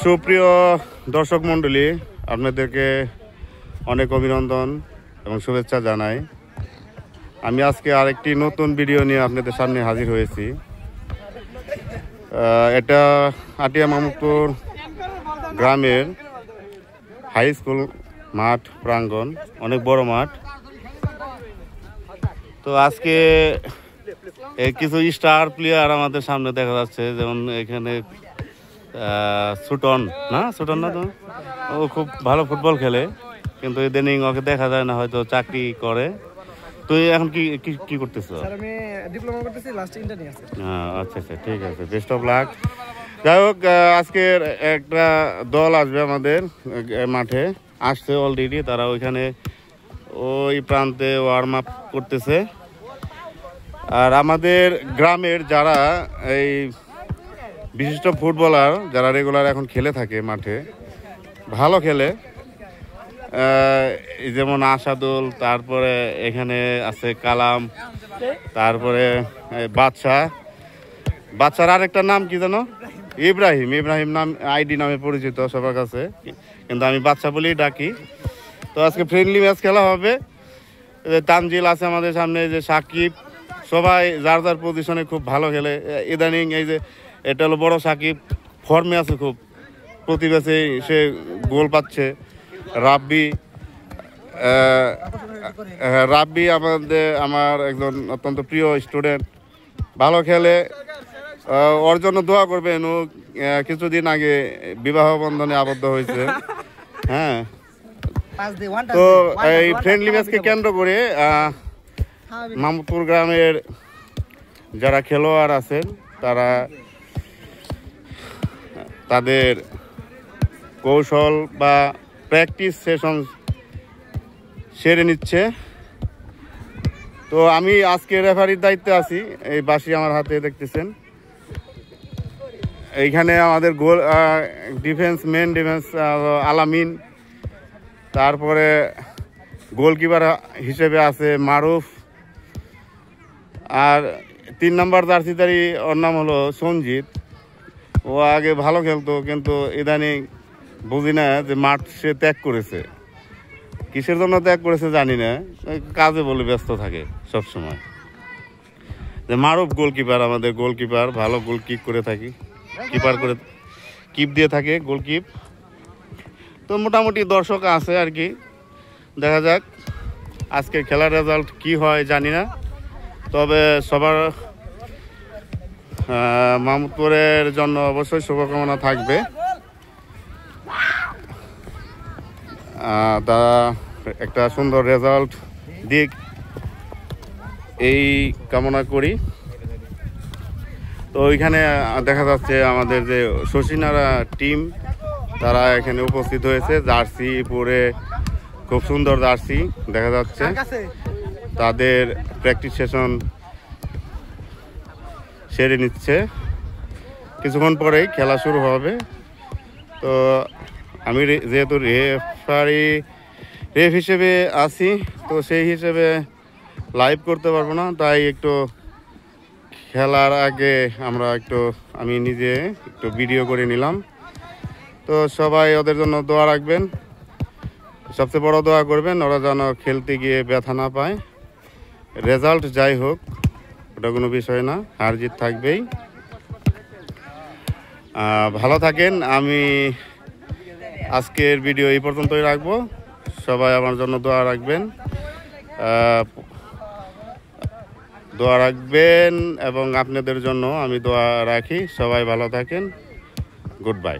সুপ্রিয় দর্শক মণ্ডলী, আপনাদেরকে অনেক অভিনন্দন এবং শুভেচ্ছা জানাই। আমি আজকে আরেকটি নতুন ভিডিও নিয়ে আপনাদের সামনে হাজির হয়েছি। এটা আটিয়া মাহমুদপুর গ্রামের হাই স্কুল মাঠ প্রাঙ্গণ, অনেক বড় মাঠ। তো আজকে কিছু স্টার প্লেয়ার আমাদের সামনে দেখা যাচ্ছে, যেমন এখানে সুটন না তো, ও খুব ভালো ফুটবল খেলে, কিন্তু ইদানিং ওকে দেখা যায় না, হয়তো চাকরি করে। তুই এখন কি করতেছ? আমি ডিপ্লোমা করতেছি, লাস্ট ইন্টার নিয়ে আছি। আচ্ছা, ঠিক আছে, বেস্ট অফ লাক। যাই হোক, আজকের একটা দল আসবে আমাদের মাঠে, আসছে অলরেডি। তারা ওইখানে ওই প্রান্তে ওয়ার্ম আপ করতেছে। আর আমাদের গ্রামের যারা এই বিশিষ্ট ফুটবলার, যারা রেগুলার এখন খেলে থাকে মাঠে, ভালো খেলে, যেমন আসাদুল, তারপরে এখানে আছে কালাম, তারপরে বাদশার আরেকটা নাম কি জানো? ইব্রাহিম নাম, আইডি নামে পরিচিত সবার কাছে, কিন্তু আমি বাদশা বলেই ডাকি। তো আজকে ফ্রেন্ডলি ম্যাচ খেলা হবে। তানজিল আছে আমাদের সামনে, যে সাকিব, সবাই যার যার পজিশনে খুব ভালো খেলে ইদানিং। এই যে এটা হলো বড় সাকিব, ফর্মে আছে খুব, প্রতি ম্যাচে সে গোল পাচ্ছে। রাব্বি আমার একজন অত্যন্ত প্রিয় স্টুডেন্ট, ভালো খেলে। ওর জন্য দোয়া করবেন। ও কিছুদিন আগে বিবাহ বন্ধনে আবদ্ধ হয়েছে। হ্যাঁ, তো এই ফ্রেন্ডলি ম্যাচকে কেন্দ্র করে মাহমুদপুর গ্রামের যারা খেলোয়াড় আছেন, তারা তাদের কৌশল বা প্র্যাকটিস সেশন সেরে নিচ্ছে। তো আমি আজকে রেফারির দায়িত্বে আছি। এই বাঁশি আমার হাতে দেখতেছেন। এইখানে আমাদের মেন ডিফেন্স আলামিন, তারপরে গোলকিপার হিসেবে আছে মারুফ, আর 3 নম্বর জার্সিদারি, ওর নাম হলো সঞ্জিত। ও আগে ভালো খেলতো, কিন্তু ইদানিং বুঝি না যে মাঠ সে ত্যাগ করেছে। কিসের জন্য ত্যাগ করেছে জানি না, কাজে বলে ব্যস্ত থাকে সবসময়। যে মারুফ গোলকিপার, আমাদের গোলকিপার, ভালো গোল কিক করে থাকি, কিপ দিয়ে থাকে গোলকিপ। তো মোটামুটি দর্শক আছে আর কি, দেখা যাক আজকের খেলার রেজাল্ট কি হয় জানি না। তবে সবার মাহমুদপুরের জন্য অবশ্যই শুভকামনা থাকবে। তারা একটা সুন্দর রেজাল্ট দিক, এই কামনা করি। তো ওইখানে দেখা যাচ্ছে আমাদের যে শশীনারা টিম, তারা এখানে উপস্থিত হয়েছে, জার্সি পরে, খুব সুন্দর জার্সি দেখা যাচ্ছে। তাদের প্র্যাকটিস সেশন সেরে নিচ্ছে, কিছুক্ষণ পরেই খেলা শুরু হবে। তো আমি যেহেতু রেফ হিসেবে আছি, তো সেই হিসেবে লাইভ করতে পারবো না, তাই একটু খেলার আগে আমি নিজে একটু ভিডিও করে নিলাম। তো সবাই ওদের জন্য দোয়া রাখবেন, সবচেয়ে বড় দোয়া করবেন ওরা যেন খেলতে গিয়ে ব্যথা না পায়। রেজাল্ট যাই হোক, ওটা কোনো বিষয় না, হার জিত থাকবেই। ভালো থাকেন। আমি আজকের ভিডিও এই পর্যন্তই রাখবো। সবাই আমার জন্য দোয়া রাখবেন এবং আপনাদের জন্য আমি দোয়া রাখি। সবাই ভালো থাকেন। Good bye.